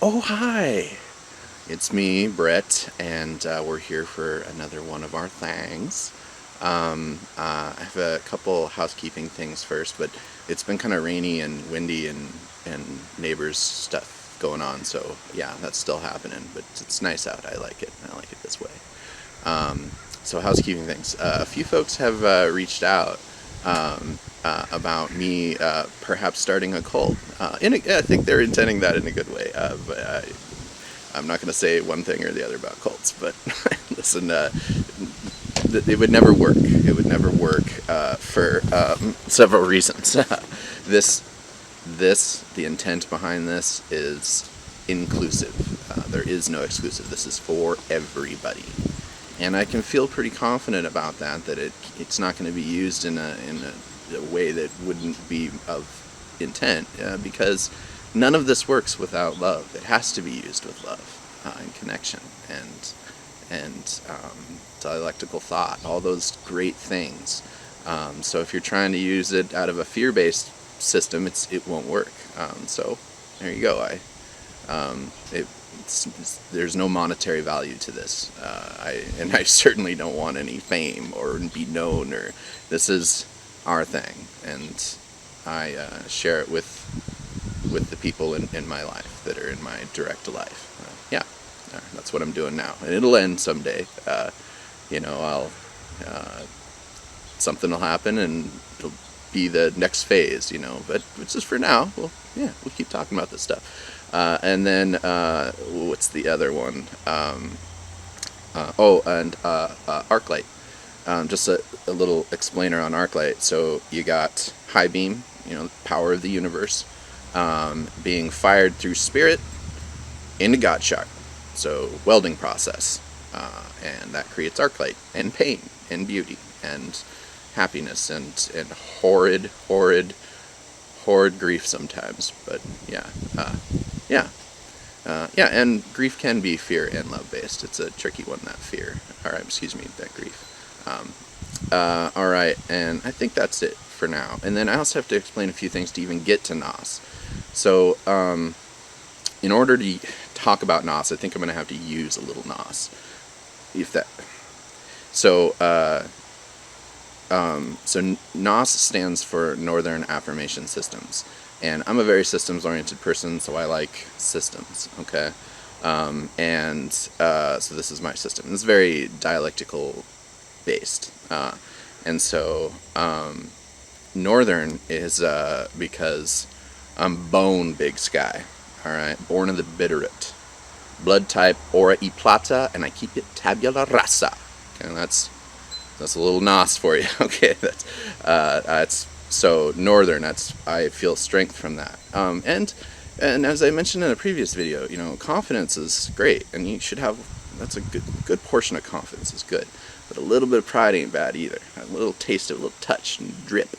Oh, hi! It's me, Brett, and we're here for another one of our things. I have a couple housekeeping things first, but it's been kind of rainy and windy and neighbors stuff going on, so yeah, that's still happening, but it's nice out. I like it. I like it this way. Um, so housekeeping things. A few folks have reached out about me perhaps starting a cult. I think they're intending that in a good way, but I'm not going to say one thing or the other about cults. But listen, it would never work. It would never work for several reasons. this, the intent behind this is inclusive. There is no exclusive. This is for everybody, and I can feel pretty confident about that. That it's not going to be used in a way that wouldn't be of intent, because none of this works without love. It has to be used with love and connection and dialectical thought. All those great things. So if you're trying to use it out of a fear-based system, it won't work. So there you go. There's no monetary value to this. I certainly don't want any fame or be known. Or this is our thing, and I share it with the people in my life that are in my direct life. Yeah, that's what I'm doing now, and it'll end someday. I'll something will happen, and it'll be the next phase. But just for now, we'll keep talking about this stuff. And then what's the other one? ArcLight. Just a little explainer on ArcLight. So you got high beam, power of the universe, being fired through spirit into God shock. So welding process, and that creates ArcLight and pain and beauty and happiness and horrid grief sometimes. But yeah. Yeah, and grief can be fear and love based. It's a tricky one, that fear. Excuse me, that grief. All right, and I think that's it for now. And then I also have to explain a few things to even get to Nos. So, in order to talk about Nos, I think I'm going to have to use a little Nos. If that. So, NOS stands for Northern Affirmation Systems, and I'm a very systems-oriented person, so I like systems. Okay, so this is my system. It's very dialectical based, and so Northern is because I'm bone big sky. All right, born of the Bitterroot, blood type Aura e Plata, and I keep it tabula rasa. Okay, that's a little nos for you. Okay, that's so Northern. I feel strength from that. And as I mentioned in a previous video, confidence is great, and you should have. That's a good portion of confidence is good, but a little bit of pride ain't bad either. A little taste of a little touch and drip.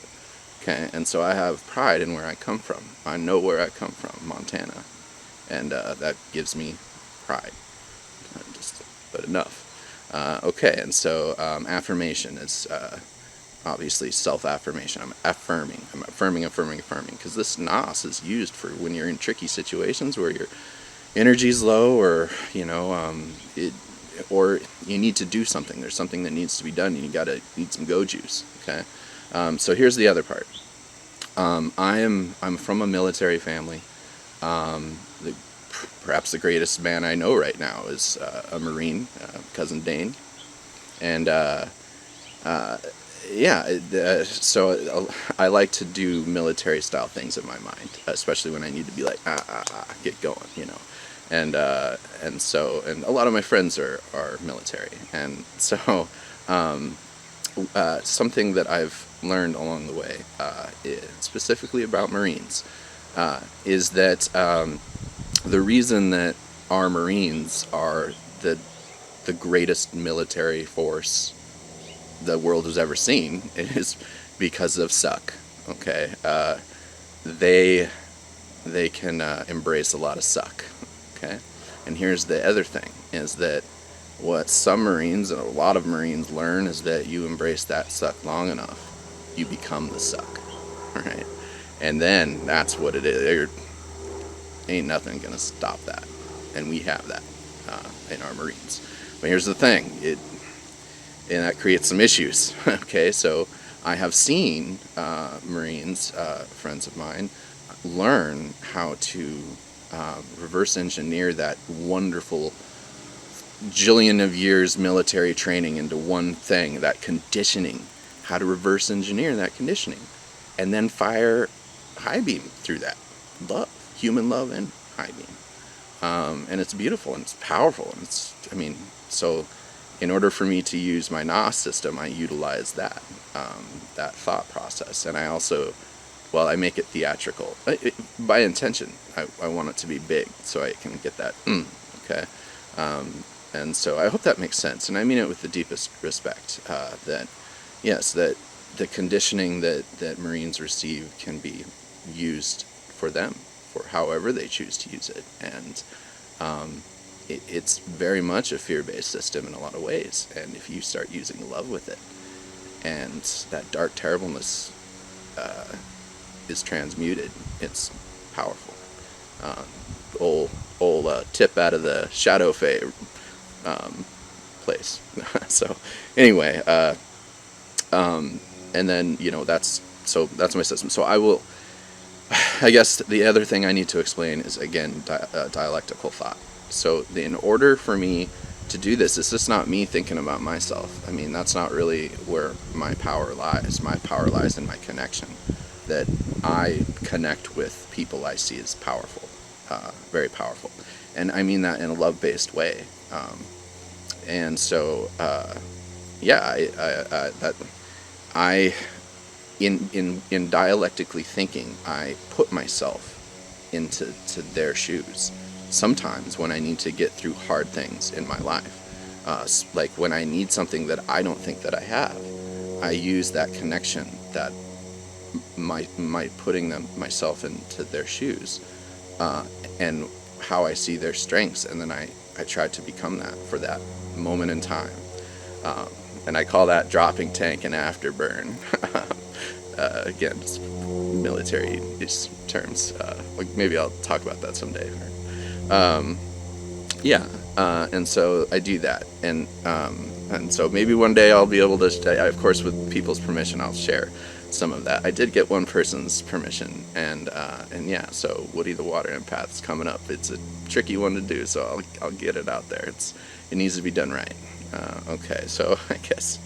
Okay, and so I have pride in where I come from. I know where I come from, Montana, and that gives me pride. But enough. Okay, and so affirmation is obviously self-affirmation. I'm affirming, because this nos is used for when you're in tricky situations where your energy's low, or or you need to do something. There's something that needs to be done, and you need some go juice. Okay, so here's the other part. I'm from a military family. Perhaps the greatest man I know right now is a Marine, cousin Dane, and so I like to do military style things in my mind, especially when I need to be like get going, and a lot of my friends are military, and so something that I've learned along the way, specifically about Marines, is that the reason that our Marines are the greatest military force the world has ever seen is because of suck. Okay, they can embrace a lot of suck. Okay, and here's the other thing: is that what some Marines and a lot of Marines learn is that you embrace that suck long enough, you become the suck. Right, and then that's what it is. Ain't nothing gonna stop that, and we have that in our Marines. But here's the thing: and that creates some issues. Okay, so I have seen Marines, friends of mine, learn how to reverse engineer that wonderful jillion of years military training into one thing, that conditioning, how to reverse engineer that conditioning, and then fire high beam through that love, human love, and high beam. And it's beautiful and it's powerful. And so in order for me to use my NOS system, I utilize that thought process, and I also, well, I make it theatrical by intention. I want it to be big so I can get that. Okay. And so I hope that makes sense, and I mean it with the deepest respect. That yes, that the conditioning that Marines receive can be used for them, for however they choose to use it, and it's very much a fear-based system in a lot of ways. And if you start using love with it, and that dark terribleness is transmuted, it's powerful. Um, old tip out of the Shadow Fae place. So anyway, and then that's my system. So I will. I guess the other thing I need to explain is again dialectical thought. So in order for me to do this, it's just not me thinking about myself. I mean, that's not really where my power lies. My power lies in my connection. That I connect with people I see as powerful, very powerful, and I mean that in a love-based way. And so, yeah, I in dialectically thinking, I put myself into their shoes. Sometimes when I need to get through hard things in my life, like when I need something that I don't think that I have, I use that connection, that my putting myself into their shoes, and how I see their strengths, and then I try to become that for that moment in time. And I call that dropping tank and afterburn. Again, it's military terms. Like maybe I'll talk about that someday. Yeah, and so I do that, and so maybe one day I'll be able to. Of course, with people's permission, I'll share some of that. I did get one person's permission, and yeah. So Woody the Water Empath is coming up. It's a tricky one to do, so I'll get it out there. It needs to be done right. Okay, so I guess.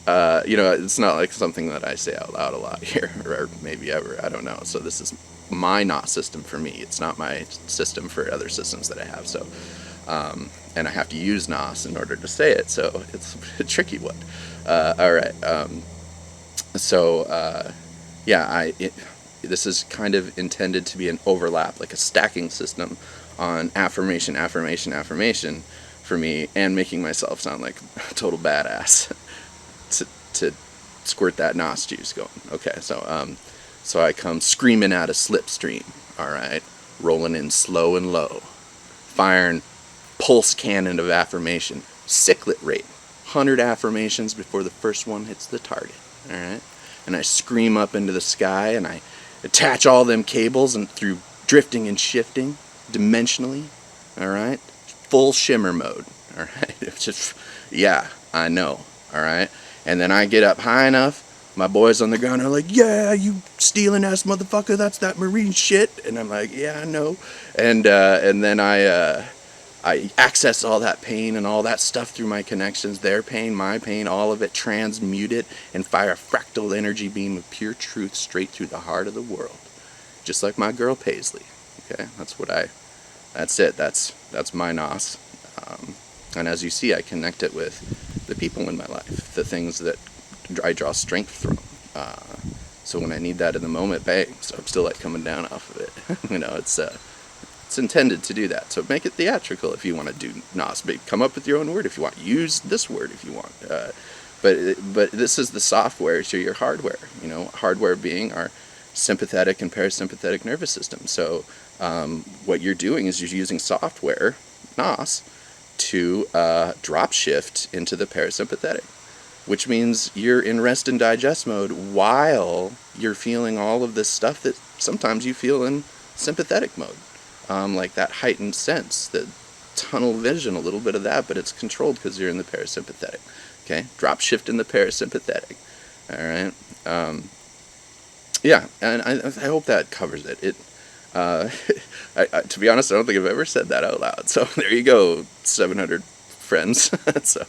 It's not like something that I say out loud a lot here, or maybe ever. I don't know. So this is my not system for me. It's not my system for other systems that I have. So, and I have to use NOS in order to say it. So it's a tricky one. All right. Yeah. This is kind of intended to be an overlap, like a stacking system on affirmation, affirmation, affirmation for me, and making myself sound like a total badass. to squirt that NOS juice going. Okay, so I come screaming out of slipstream. All right, rolling in slow and low, firing pulse cannon of affirmation, cyclet rate, 100 affirmations before the first one hits the target. All right, and I scream up into the sky, and I attach all them cables and through drifting and shifting dimensionally. All right, full shimmer mode. All right, it's just yeah, I know. All right. And then I get up high enough, my boys on the ground are like, yeah, you stealing ass motherfucker, that's that Marine shit. And I'm like, yeah, I know. And then I access all that pain and all that stuff through my connections, their pain, my pain, all of it, transmute it, and fire a fractal energy beam of pure truth straight through the heart of the world. Just like my girl Paisley. Okay, that's it. That's my NOS. And as you see, I connect it with the people in my life, the things that I draw strength from. So when I need that in the moment, bang, so I'm still like coming down off of it. It's intended to do that. So make it theatrical if you want to do NOS. Come up with your own word if you want. Use this word if you want. But this is the software to your hardware. Hardware being our sympathetic and parasympathetic nervous system. So what you're doing is you're using software, NOS, to drop shift into the parasympathetic, which means you're in rest and digest mode while you're feeling all of this stuff that sometimes you feel in sympathetic mode. like that heightened sense, the tunnel vision, a little bit of that, but it's controlled because you're in the parasympathetic. Okay, drop shift in the parasympathetic. All right. Yeah, and I hope that covers it. Uh, to be honest, I don't think I've ever said that out loud. So there you go, 700 friends. So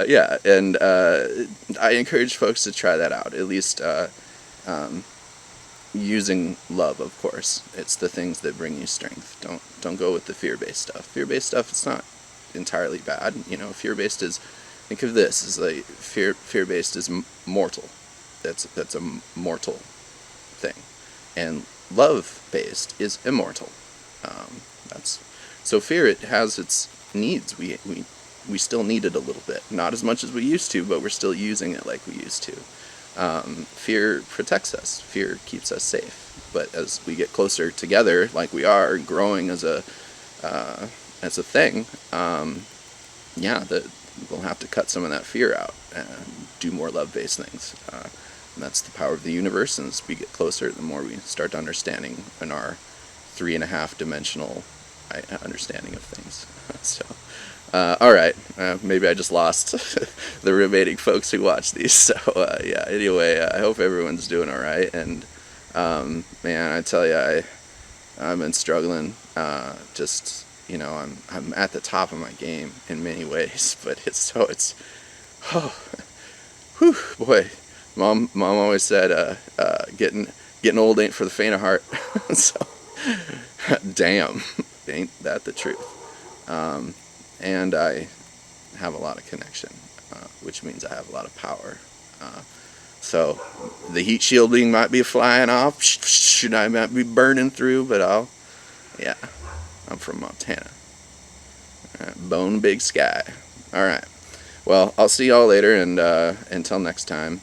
yeah, and I encourage folks to try that out. At least um, using love, of course. It's the things that bring you strength. Don't go with the fear-based stuff. Fear-based stuff, it's not entirely bad. You know, fear-based is, think of this as like fear-based is mortal. That's a mortal thing, and love-based is immortal. That's so fear. It has its needs. We still need it a little bit, not as much as we used to, but we're still using it like we used to. Fear protects us. Fear keeps us safe. But as we get closer together, like we are growing as a thing, yeah, we'll have to cut some of that fear out and do more love-based things. And that's the power of the universe. And as we get closer, the more we start understanding in our 3.5 dimensional understanding of things. So. All right, maybe I just lost the remaining folks who watch these. So yeah. Anyway, I hope everyone's doing all right. And man, I tell you, I've been struggling. Just I'm at the top of my game in many ways, but it's oh, whew, boy. Mom always said, getting old ain't for the faint of heart. So damn, ain't that the truth? And I have a lot of connection, which means I have a lot of power. So the heat shielding might be flying off, I might be burning through, but yeah, I'm from Montana. Bone Big Sky. All right. Well, I'll see y'all later, and until next time,